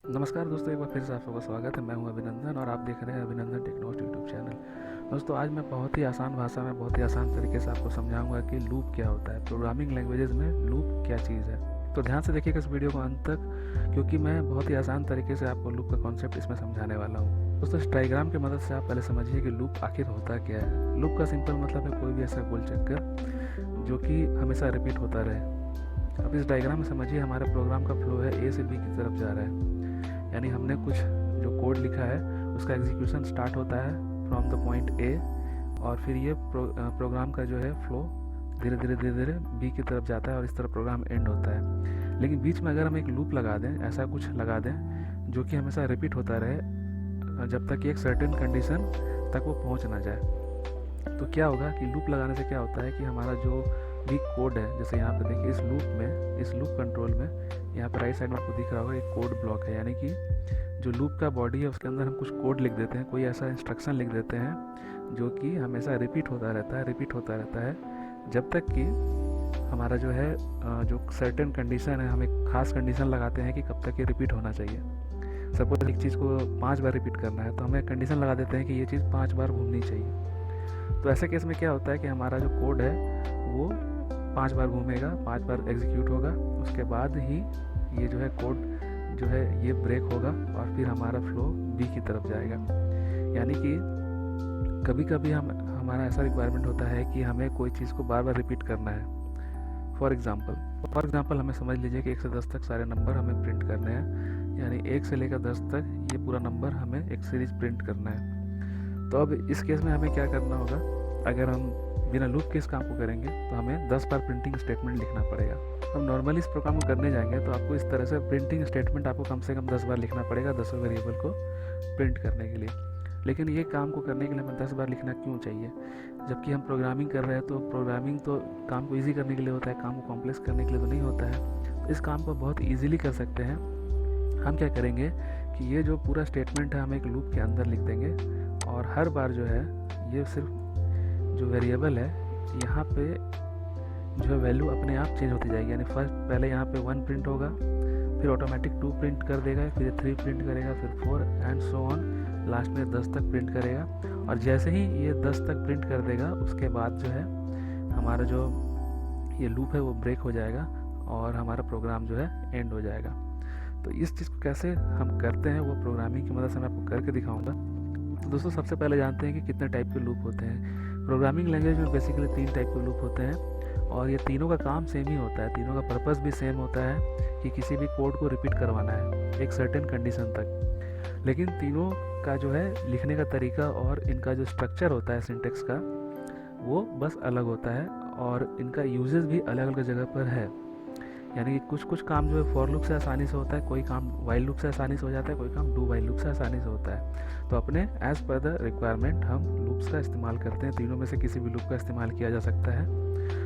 नमस्कार दोस्तों, एक बार फिर से आप सबका स्वागत है। मैं हूं अभिनंदन और आप देख रहे हैं अभिनंदन टेक्नोलॉजी यूट्यूब चैनल। दोस्तों, आज मैं बहुत ही आसान भाषा में बहुत ही आसान तरीके से आपको समझाऊंगा कि लूप क्या होता है। प्रोग्रामिंग लैंग्वेजेस में लूप क्या चीज़ है। तो ध्यान से देखिएगा इस वीडियो को अंत तक, क्योंकि मैं बहुत ही आसान तरीके से आपको लूप का कॉन्सेप्ट इसमें समझाने वाला हूँ। दोस्तों, इस डायग्राम की मदद से आप पहले समझिए कि लूप आखिर होता क्या है। लूप का सिंपल मतलब है कोई भी ऐसा गोल चक्कर जो कि हमेशा रिपीट होता रहे। अब इस डायग्राम में समझिए, हमारे प्रोग्राम का फ्लो है ए से बी की तरफ जा रहा है। यानी हमने कुछ जो कोड लिखा है उसका एग्जीक्यूशन स्टार्ट होता है फ्रॉम द पॉइंट ए, और फिर ये प्रोग्राम का जो है फ्लो धीरे धीरे बी की तरफ जाता है और इस तरह प्रोग्राम एंड होता है। लेकिन बीच में अगर हम एक लूप लगा दें, ऐसा कुछ लगा दें जो कि हमेशा रिपीट होता रहे जब तक कि एक सर्टेन कंडीशन तक वो पहुंच ना जाए, तो क्या होगा कि लूप लगाने से क्या होता है कि हमारा जो भी कोड है, जैसे यहाँ पे देखिए इस लूप कंट्रोल में यहाँ पे राइट साइड में आपको दिख रहा होगा एक कोड ब्लॉक है। यानी कि जो लूप का बॉडी है उसके अंदर हम कुछ कोड लिख देते हैं, कोई ऐसा इंस्ट्रक्शन लिख देते हैं जो कि हमेशा रिपीट होता रहता है जब तक कि हमारा जो है जो सर्टेन कंडीशन है, हम एक खास कंडीशन लगाते हैं कि कब तक ये रिपीट होना चाहिए। सपोज एक चीज़ को 5 बार रिपीट करना है तो हम एक कंडीशन लगा देते हैं कि ये चीज़ 5 बार घूमनी चाहिए। तो ऐसे केस में क्या होता है कि हमारा जो कोड है वो 5 बार घूमेगा, 5 बार एग्जीक्यूट होगा, उसके बाद ही ये जो है कोड जो है ये ब्रेक होगा और फिर हमारा फ्लो बी की तरफ जाएगा। यानी कि कभी कभी हमारा ऐसा रिक्वायरमेंट होता है कि हमें कोई चीज़ को बार बार रिपीट करना है। फॉर एग्जांपल हमें समझ लीजिए कि 1 से 10 तक सारे नंबर हमें प्रिंट करने हैं। यानी 1 से लेकर 10 तक ये पूरा नंबर हमें एक सीरीज प्रिंट करना है। तो अब इस केस में हमें क्या करना होगा, अगर हम बिना लूप के इस काम को करेंगे तो हमें 10 बार प्रिंटिंग स्टेटमेंट लिखना पड़ेगा। हम नॉर्मली इस प्रोग्राम को करने जाएंगे तो आपको इस तरह से प्रिंटिंग स्टेटमेंट आपको कम से कम 10 बार लिखना पड़ेगा 10 वेरिएबल को प्रिंट करने के लिए। लेकिन ये काम को करने के लिए हमें 10 बार लिखना क्यों चाहिए, जबकि हम प्रोग्रामिंग कर रहे हैं। तो प्रोग्रामिंग तो काम को ईजी करने के लिए होता है, काम को कॉम्प्लेक्स करने के लिए तो नहीं होता है। तो इस काम को बहुत ईजिली कर सकते हैं। हम क्या करेंगे कि ये जो पूरा स्टेटमेंट है हम एक लूप के अंदर लिख देंगे, और हर बार जो है ये सिर्फ जो वेरिएबल है यहाँ पे जो है वैल्यू अपने आप चेंज होती जाएगी। यानी पहले यहाँ पे 1 प्रिंट होगा, फिर ऑटोमेटिक 2 प्रिंट कर देगा, फिर 3 प्रिंट करेगा, फिर 4 एंड सो ऑन, लास्ट में 10 तक प्रिंट करेगा। और जैसे ही ये 10 तक प्रिंट कर देगा उसके बाद जो है हमारा जो ये लूप है वो ब्रेक हो जाएगा और हमारा प्रोग्राम जो है एंड हो जाएगा। तो इस चीज़ को कैसे हम करते हैं वो प्रोग्रामिंग की मदद से मैं आपको करके दिखाऊंगा। तो दोस्तों, सबसे पहले जानते हैं कि कितने टाइप के लूप होते हैं। प्रोग्रामिंग लैंग्वेज में बेसिकली 3 टाइप के लूप होते हैं, और ये तीनों का काम सेम ही होता है, तीनों का पर्पस भी सेम होता है कि किसी भी कोड को रिपीट करवाना है एक सर्टेन कंडीशन तक। लेकिन तीनों का जो है लिखने का तरीका और इनका जो स्ट्रक्चर होता है सिंटेक्स का वो बस अलग होता है, और इनका यूजेस भी अलग अलग जगह पर है। यानी कि कुछ काम जो है फॉर लूप से आसानी से होता है, कोई काम वाइल लूप से आसानी से हो जाता है, कोई काम डू वाइल लूप से आसानी से होता है। तो अपने एज पर द रिक्वायरमेंट हम लूप्स का इस्तेमाल करते हैं। तीनों में से किसी भी लूप का इस्तेमाल किया जा सकता है,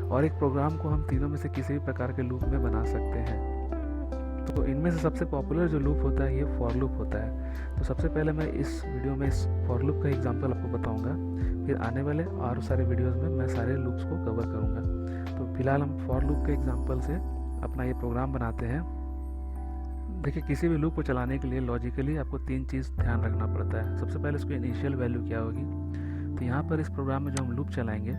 और एक प्रोग्राम को हम तीनों में से किसी भी प्रकार के लूप में बना सकते हैं। तो इनमें से सबसे पॉपुलर जो लूप होता है ये फॉर लूप होता है। तो सबसे पहले मैं इस वीडियो में इस फॉर लूप का एग्जांपल आपको बताऊंगा, फिर आने वाले और सारे वीडियोस में मैं सारे लूप्स को कवर करूंगा। तो फिलहाल हम फॉर लूप के एग्जांपल से अपना ये प्रोग्राम बनाते हैं। देखिए, किसी भी लूप को चलाने के लिए लॉजिकली आपको 3 चीज़ ध्यान रखना पड़ता है। सबसे पहले उसकी इनिशियल वैल्यू क्या होगी। तो यहाँ पर इस प्रोग्राम में जो हम लूप चलाएंगे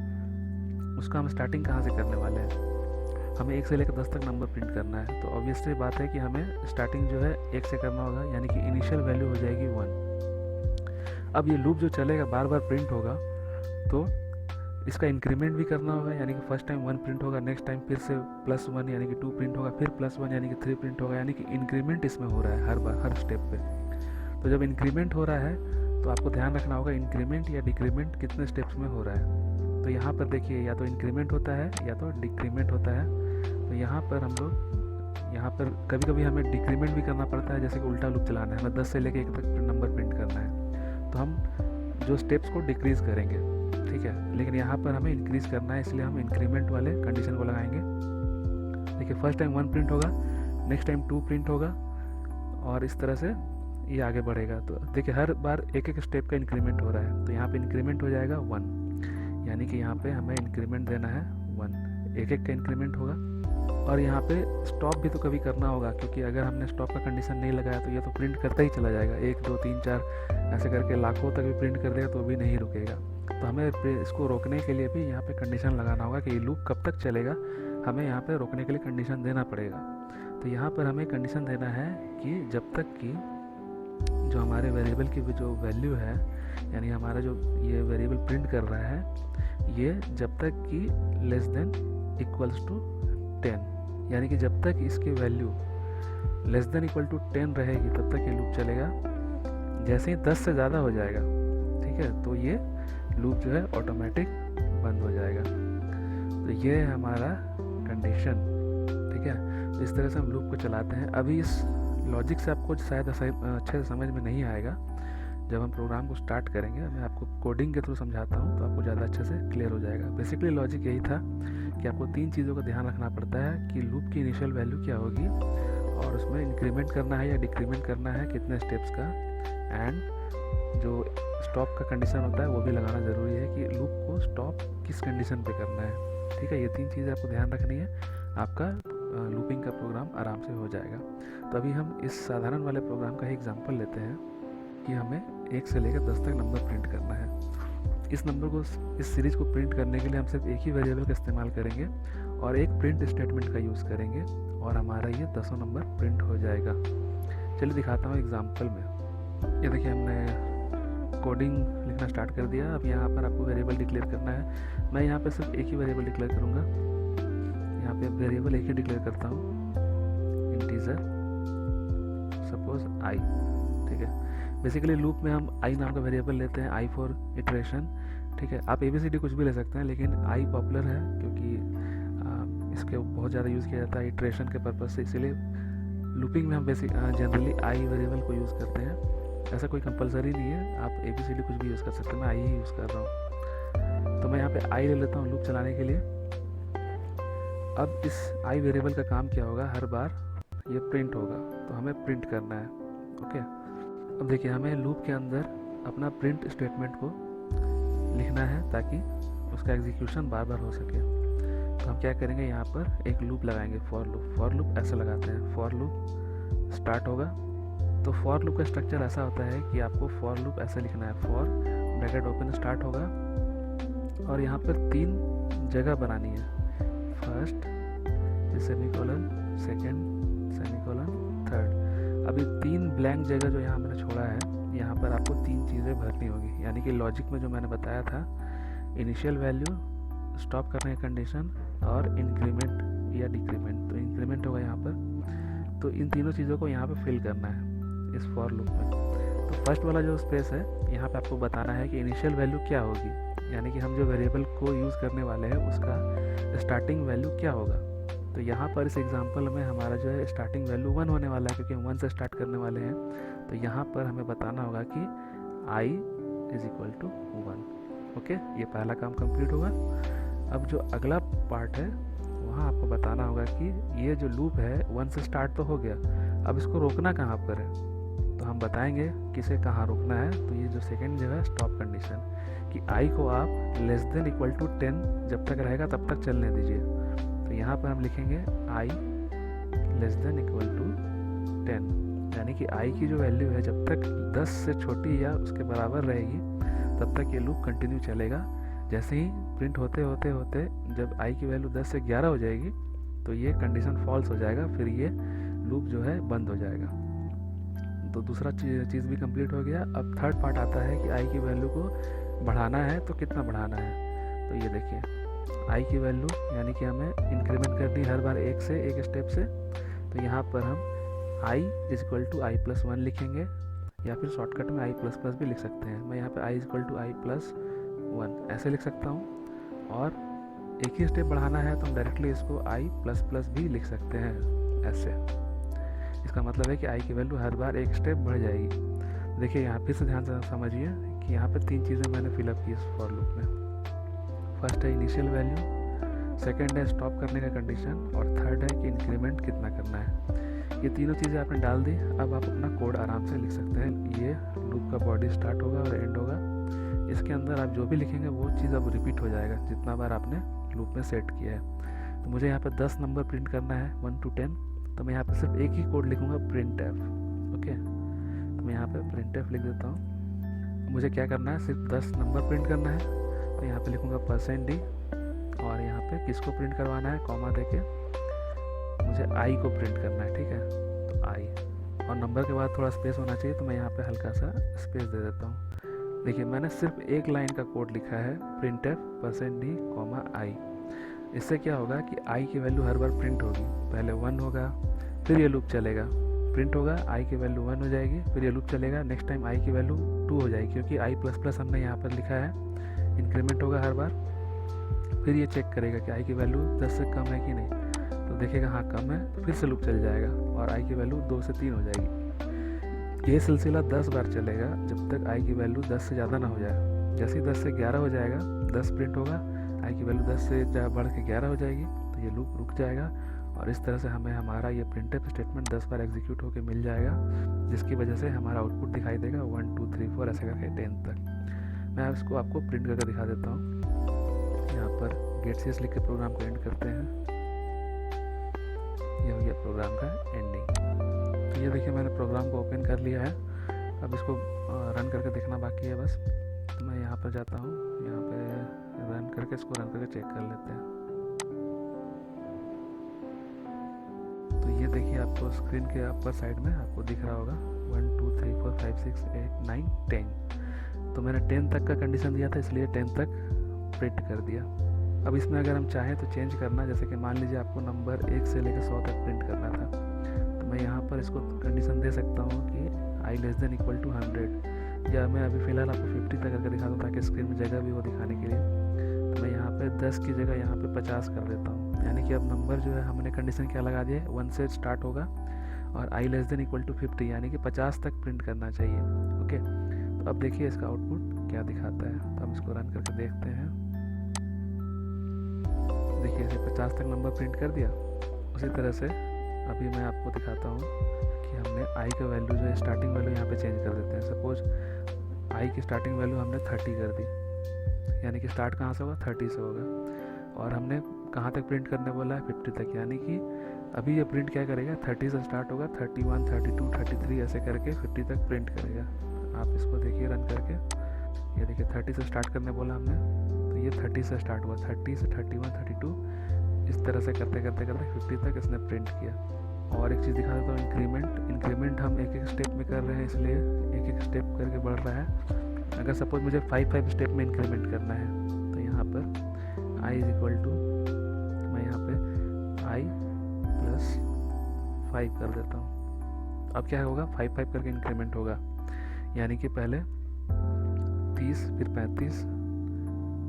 उसका हम स्टार्टिंग कहाँ से करने वाले हैं। हमें 1 से लेकर 10 तक नंबर प्रिंट करना है, तो ऑब्वियसली बात है कि हमें स्टार्टिंग जो है 1 से करना होगा, यानी कि इनिशियल वैल्यू हो जाएगी 1। अब ये लूप जो चलेगा बार बार प्रिंट होगा, तो इसका इंक्रीमेंट भी करना होगा। यानी कि फर्स्ट टाइम 1 प्रिंट होगा, नेक्स्ट टाइम फिर से +1 यानी कि 2 प्रिंट होगा, फिर +1 यानी कि 3 प्रिंट होगा। यानी कि इंक्रीमेंट इसमें हो रहा है हर बार, हर स्टेप पे। तो जब इंक्रीमेंट हो रहा है तो आपको ध्यान रखना होगा इंक्रीमेंट या डिक्रीमेंट कितने स्टेप्स में हो रहा है। तो यहाँ पर देखिए, या तो इंक्रीमेंट होता है या तो डिक्रीमेंट होता है। तो यहाँ पर हम लोग यहाँ पर कभी कभी हमें डिक्रीमेंट भी करना पड़ता है, जैसे कि उल्टा लूप चलाना है, हमें 10 से लेकर 1 तक नंबर प्रिंट करना है, तो हम जो स्टेप्स को डिक्रीज करेंगे, ठीक है। लेकिन यहाँ पर हमें इंक्रीज करना है, इसलिए हम इंक्रीमेंट वाले कंडीशन को लगाएंगे। देखिए, फर्स्ट टाइम 1 प्रिंट होगा, नेक्स्ट टाइम 2 प्रिंट होगा, और इस तरह से ये आगे बढ़ेगा। तो देखिए, हर बार एक स्टेप का इंक्रीमेंट हो रहा है। तो यहाँ पे इंक्रीमेंट हो जाएगा 1, यानी कि यहाँ पे हमें इंक्रीमेंट देना है 1। एक का इंक्रीमेंट होगा, और यहाँ पे स्टॉप भी तो कभी करना होगा, क्योंकि अगर हमने स्टॉप का कंडीशन नहीं लगाया तो ये तो प्रिंट करता ही चला जाएगा, 1 2 3 4 ऐसे करके लाखों तक भी प्रिंट कर देगा तो भी नहीं रुकेगा। तो हमें इसको रोकने के लिए भी यहाँ पे कंडीशन लगाना होगा कि ये लूप कब तक चलेगा, हमें यहाँ पे रोकने के लिए कंडीशन देना पड़ेगा। तो यहाँ पर हमें कंडीशन देना है कि जब तक कि जो हमारे वेरिएबल की जो वैल्यू है, यानी हमारा जो ये वेरिएबल प्रिंट कर रहा है, ये जब तक कि लेस देन इक्वल्स टू 10, यानी कि जब तक इसकी value less than equal to 10 रहेगी तब तक ये लूप चलेगा। जैसे ही 10 से ज़्यादा हो जाएगा, ठीक है, तो ये लूप जो है ऑटोमेटिक बंद हो जाएगा। तो ये है हमारा कंडीशन, ठीक है। तो इस तरह से हम लूप को चलाते हैं। अभी इस लॉजिक से आपको शायद अच्छे से समझ में नहीं आएगा, जब हम प्रोग्राम को स्टार्ट करेंगे मैं आपको कोडिंग के थ्रू समझाता हूँ तो आपको ज़्यादा अच्छे से क्लियर हो जाएगा। बेसिकली लॉजिक यही था कि आपको 3 चीज़ों का ध्यान रखना पड़ता है कि लूप की इनिशियल वैल्यू क्या होगी, और उसमें इंक्रीमेंट करना है या डिक्रीमेंट करना है कितने स्टेप्स का, एंड जो स्टॉप का कंडीशन होता है वो भी लगाना ज़रूरी है कि लूप को स्टॉप किस कंडीशन पे करना है, ठीक है। ये 3 चीज़ें आपको ध्यान रखनी है, आपका लूपिंग का प्रोग्राम आराम से हो जाएगा। तो अभी हम इस साधारण वाले प्रोग्राम का ही एग्जांपल लेते हैं कि हमें 1 से लेकर 10 तक नंबर प्रिंट करना है। इस नंबर को, इस सीरीज़ को प्रिंट करने के लिए हम सिर्फ एक ही वेरिएबल का इस्तेमाल करेंगे और एक प्रिंट स्टेटमेंट का यूज़ करेंगे और हमारा ये 10 नंबर प्रिंट हो जाएगा। चलिए दिखाता हूँ एग्जांपल में। ये देखिए हमने कोडिंग लिखना स्टार्ट कर दिया। अब यहाँ पर आपको वेरिएबल डिक्लेयर करना है। मैं यहाँ पर सिर्फ एक ही वेरिएबल डिक्लेयर करूँगा। यहाँ पे वेरिएबल एक ही डिक्लेयर करता हूँ, इंटीजर, सपोज आई, ठीक है। बेसिकली लूप में हम आई नाम का वेरिएबल लेते हैं, आई फॉर इटरेशन, ठीक है। आप ABCD कुछ भी ले सकते हैं, लेकिन आई पॉपुलर है क्योंकि इसके बहुत ज़्यादा यूज़ किया जाता है इटरेशन के पर्पज़ से, इसीलिए लूपिंग में हम जनरली आई वेरिएबल को यूज़ करते हैं। ऐसा कोई कंपलसरी नहीं है, आप ABCD कुछ भी यूज़ कर सकते हैं, मैं आई ही यूज़ कर रहा हूँ। तो मैं यहाँ पे आई ले लेता हूँ लूप चलाने के लिए। अब इस आई वेरिएबल का काम क्या होगा, हर बार ये प्रिंट होगा, तो हमें प्रिंट करना है, ओके। अब देखिए हमें लूप के अंदर अपना प्रिंट स्टेटमेंट को लिखना है ताकि उसका एग्जीक्यूशन बार बार हो सके। तो हम क्या करेंगे, यहाँ पर एक लूप लगाएंगे, फॉर लूप ऐसे लगाते हैं। फॉर लूप स्टार्ट होगा, तो फॉर लूप का स्ट्रक्चर ऐसा होता है कि आपको फॉर लूप ऐसे लिखना है, फॉर ब्रैकेट ओपन स्टार्ट होगा और यहाँ पर 3 जगह बनानी है, first semicolon, second semicolon, third. अभी 3 ब्लैंक जगह जो यहाँ मैंने छोड़ा है, यहाँ पर आपको 3 चीज़ें भरनी होगी, यानी कि लॉजिक में जो मैंने बताया था, इनिशियल वैल्यू, स्टॉप करने का कंडीशन और इंक्रीमेंट या डिक्रीमेंट। तो इंक्रीमेंट होगा यहाँ पर, तो इन तीनों चीज़ों को यहाँ पर फिल करना है इस फॉर लूप में। तो फर्स्ट वाला जो स्पेस है, यहाँ पे आपको बताना है कि इनिशियल वैल्यू क्या होगी, यानी कि हम जो वेरिएबल को यूज़ करने वाले हैं उसका स्टार्टिंग वैल्यू क्या होगा। तो यहाँ पर इस एग्जांपल में हमारा जो है स्टार्टिंग वैल्यू 1 होने वाला है, क्योंकि हम 1 से स्टार्ट करने वाले हैं। तो यहाँ पर हमें बताना होगा कि i is equal to 1, okay. ये पहला काम कंप्लीट होगा। अब जो अगला पार्ट है वहाँ आपको बताना होगा कि ये जो लूप है 1 से स्टार्ट तो हो गया, अब इसको रोकना कहाँ पर है। तो हम बताएंगे किसे कहाँ रोकना है। तो ये जो सेकेंड जगह है स्टॉप कंडीशन, कि i को आप लेस देन इक्वल टू 10 जब तक रहेगा तब तक चलने दीजिए। तो यहाँ पर हम लिखेंगे i less than equal to 10, यानी कि i की जो वैल्यू है जब तक 10 से छोटी या उसके बराबर रहेगी तब तक ये लूप कंटिन्यू चलेगा। जैसे ही प्रिंट होते होते होते जब i की वैल्यू 10 से 11 हो जाएगी तो ये कंडीशन फॉल्स हो जाएगा, फिर ये लूप जो है बंद हो जाएगा। तो दूसरा चीज़ भी कंप्लीट हो गया। अब थर्ड पार्ट आता है कि i की वैल्यू को बढ़ाना है तो कितना बढ़ाना है। तो ये देखिए i की वैल्यू यानी कि हमें इंक्रीमेंट करनी हर बार 1 से 1 स्टेप से। तो यहाँ पर हम i is equal to I plus 1 लिखेंगे, या फिर शॉर्टकट में i प्लस प्लस भी लिख सकते हैं। मैं यहाँ पे i is equal to I plus 1 ऐसे लिख सकता हूँ। और एक ही स्टेप बढ़ाना है तो हम डायरेक्टली इसको i प्लस प्लस भी लिख सकते हैं ऐसे। इसका मतलब है कि i की वैल्यू हर बार 1 स्टेप बढ़ जाएगी। देखिए यहाँ फिर से ध्यान से समझिए कि यहाँ पे 3 चीज़ें मैंने फिलअप की इस फॉर लूप में। फर्स्ट है इनिशियल वैल्यू, सेकंड है स्टॉप करने का कंडीशन, और थर्ड है कि इंक्रीमेंट कितना करना है। ये तीनों चीज़ें आपने डाल दी। अब आप अपना कोड आराम से लिख सकते हैं। ये लूप का बॉडी स्टार्ट होगा और एंड होगा। इसके अंदर आप जो भी लिखेंगे वो चीज़ अब रिपीट हो जाएगा जितना बार आपने लूप में सेट किया है। तो मुझे यहाँ पे 10 नंबर प्रिंट करना है 1 to 10, तो मैं यहाँ पे सिर्फ एक ही कोड लिखूँगा printf। ओके, तो मैं यहाँ पे printf लिख देता हूँ। मुझे क्या करना है, सिर्फ 10 नंबर प्रिंट करना है, तो यहाँ पे लिखूँगा %d और यहाँ पे किसको प्रिंट करवाना है, कॉमा देके मुझे i को प्रिंट करना है। ठीक है, तो i और नंबर के बाद थोड़ा स्पेस होना चाहिए, तो मैं यहाँ पे हल्का सा स्पेस दे देता हूँ। देखिए मैंने सिर्फ एक लाइन का कोड लिखा है printf %d, i। इससे क्या होगा कि i की वैल्यू हर बार प्रिंट होगी, पहले 1 होगा, फिर ये लूप चलेगा, प्रिंट होगा, i की वैल्यू 1 हो जाएगी, फिर ये लूप चलेगा, नेक्स्ट टाइम i की वैल्यू 2 हो जाएगी, क्योंकि i++ हमने यहाँ पर लिखा है, इंक्रीमेंट होगा हर बार, फिर ये चेक करेगा कि i की वैल्यू 10 से कम है कि नहीं, तो देखेगा हाँ कम है, तो फिर से लूप चल जाएगा और i की वैल्यू 2 से 3 हो जाएगी। ये सिलसिला 10 बार चलेगा जब तक i की वैल्यू 10 से ज़्यादा ना हो जाए। जैसे ही 10 से 11 हो जाएगा, 10 प्रिंट होगा, i की वैल्यू 10 से बढ़ के 11 हो जाएगी, तो ये लूप रुक जाएगा और इस तरह से हमें हमारा ये printf स्टेटमेंट 10 बार एग्जीक्यूट होकर मिल जाएगा, जिसकी वजह से हमारा आउटपुट दिखाई देगा 1 2 3 4 ऐसे करके 10 तक। मैं इसको आपको प्रिंट करके दिखा देता हूँ। यहाँ पर getcs लिख के प्रोग्राम को एंड करते हैं। ये हो गया प्रोग्राम का एंडिंग। तो ये देखिए मैंने प्रोग्राम को ओपन कर लिया है, अब इसको रन करके देखना बाकी है बस। तो मैं यहाँ पर जाता हूँ, यहाँ पे रन करके इसको रन करके चेक कर लेते हैं। तो ये देखिए आपको स्क्रीन के अपर साइड में आपको दिख रहा होगा 1 2 3 4 5 6 8 9 10। तो मैंने 10 तक का कंडीशन दिया था, इसलिए 10 तक प्रिंट कर दिया। अब इसमें अगर हम चाहें तो चेंज करना, जैसे कि मान लीजिए आपको नंबर 1 से लेकर 100 तक प्रिंट करना था, तो मैं यहाँ पर इसको कंडीशन दे सकता हूँ कि i <= 100, या मैं अभी फ़िलहाल आपको 50 तक करके दिखा दूँ ताकि स्क्रीन में जगह भी हो दिखाने के लिए। तो मैं यहाँ पे 10 की जगह यहाँ पे 50 कर देता हूँ, यानी कि अब नंबर जो है हमने कंडीशन क्या लगा दिया है, 1 से स्टार्ट होगा और i <= 50, यानी कि 50 तक प्रिंट करना चाहिए। ओके, तो अब देखिए इसका आउटपुट क्या दिखाता है। तो हम इसको रन करके देखते हैं। देखिए इसे 50 तक नंबर प्रिंट कर दिया। उसी तरह से अभी मैं आपको दिखाता हूँ कि हमने i का वैल्यू जो है स्टार्टिंग वैल्यू यहाँ पे चेंज कर देते हैं। सपोज i की स्टार्टिंग वैल्यू हमने 30 कर दी, यानी कि स्टार्ट कहाँ से होगा, 30 से होगा, और हमने कहाँ तक प्रिंट करने बोला है, 50 तक, यानी कि अभी ये प्रिंट क्या करेगा, 30 से स्टार्ट होगा, 31 32 33 ऐसे करके 50 तक प्रिंट करेगा। आप इसको देखिए रन करके, ये देखिए 30 से स्टार्ट करने बोला हमने, तो ये 30 से स्टार्ट हुआ, 30 से 31 32 इस तरह से करते करते करते 50 तक इसने प्रिंट किया। और एक चीज़ दिखा देता हूँ, इंक्रीमेंट हम एक एक स्टेप में कर रहे हैं, इसलिए एक एक स्टेप करके बढ़ रहा है। अगर सपोज मुझे 5 स्टेप में इंक्रीमेंट करना है, तो यहाँ पर i मैं यहाँ पे i + 5 कर देता हूँ। अब क्या होगा, 5 करके इंक्रीमेंट होगा, यानी कि पहले 30 फिर 35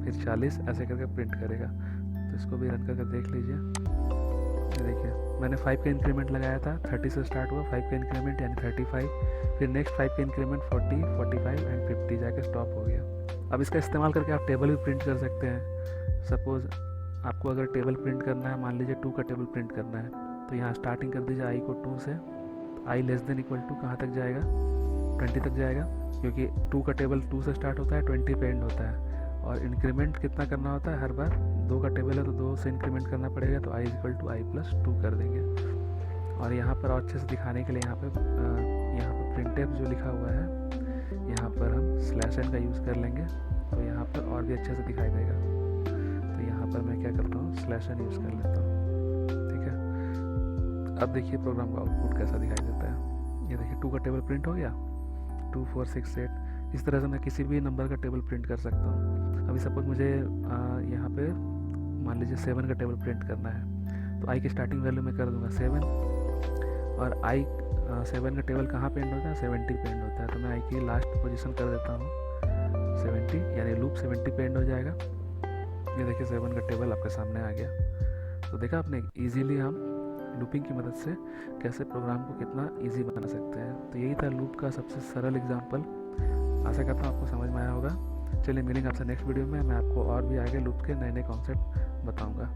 फिर 40 ऐसे करके प्रिंट करेगा। तो इसको भी रन करके देख लीजिए। ये देखिए मैंने 5 का इंक्रीमेंट लगाया था, 30 से स्टार्ट हुआ, 5 का इंक्रीमेंट यानी 35, फिर नेक्स्ट 5 का इंक्रीमेंट 40 45 एंड 50 जाके स्टॉप हो गया। अब इसका इस्तेमाल करके आप टेबल भी प्रिंट कर सकते हैं। सपोज आपको अगर टेबल प्रिंट करना है, मान लीजिए 2 का टेबल प्रिंट करना है, तो यहाँ स्टार्टिंग कर दीजिए i को 2 से, i <= कहाँ तक जाएगा, 20 तक जाएगा, क्योंकि 2 का टेबल 2 से स्टार्ट होता है, 20 पे एंड होता है। और इंक्रीमेंट कितना करना होता है, हर बार 2 का टेबल है तो 2 से इंक्रीमेंट करना पड़ेगा, तो i = i + 2 कर देंगे। और यहाँ पर और अच्छे से दिखाने के लिए यहाँ पर printf जो लिखा हुआ है, यहाँ पर हम /n का यूज़ कर लेंगे, तो यहाँ पर और भी अच्छे से दिखाई देगा। तो यहाँ पर मैं क्या करता हूँ, /n यूज़ कर लेता हूँ। ठीक है, अब देखिए प्रोग्राम का आउटपुट कैसा दिखाई देता है। ये देखिए 2 का टेबल प्रिंट हो गया, 2 4 6 8। इस तरह से मैं किसी भी नंबर का टेबल प्रिंट कर सकता हूँ। अभी सपोज मुझे यहाँ पे मान लीजिए 7 का टेबल प्रिंट करना है, तो i की स्टार्टिंग वैल्यू में कर दूंगा 7, और i 7 का टेबल कहाँ पे एंड होता है, 70 पे एंड होता है, तो मैं i की लास्ट पोजीशन कर देता हूँ 70, यानी लूप 70 पे एंड हो जाएगा। ये देखिए 7 का टेबल आपके सामने आ गया। तो देखा आपने, ईजीली हम लूपिंग की मदद से कैसे प्रोग्राम को कितना ईजी बना सकते हैं। तो यही था लूप का सबसे सरल एग्जाम्पल। आशा करता हूँ आपको समझ में आया होगा। चलिए मिलेंगे आपसे नेक्स्ट वीडियो में, मैं आपको और भी आगे लूप के नए नए कॉन्सेप्ट बताऊँगा।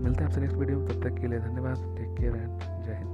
मिलते हैं आपसे नेक्स्ट वीडियो में, तब तक के लिए धन्यवाद। टेक केयर एंड जय हिंद।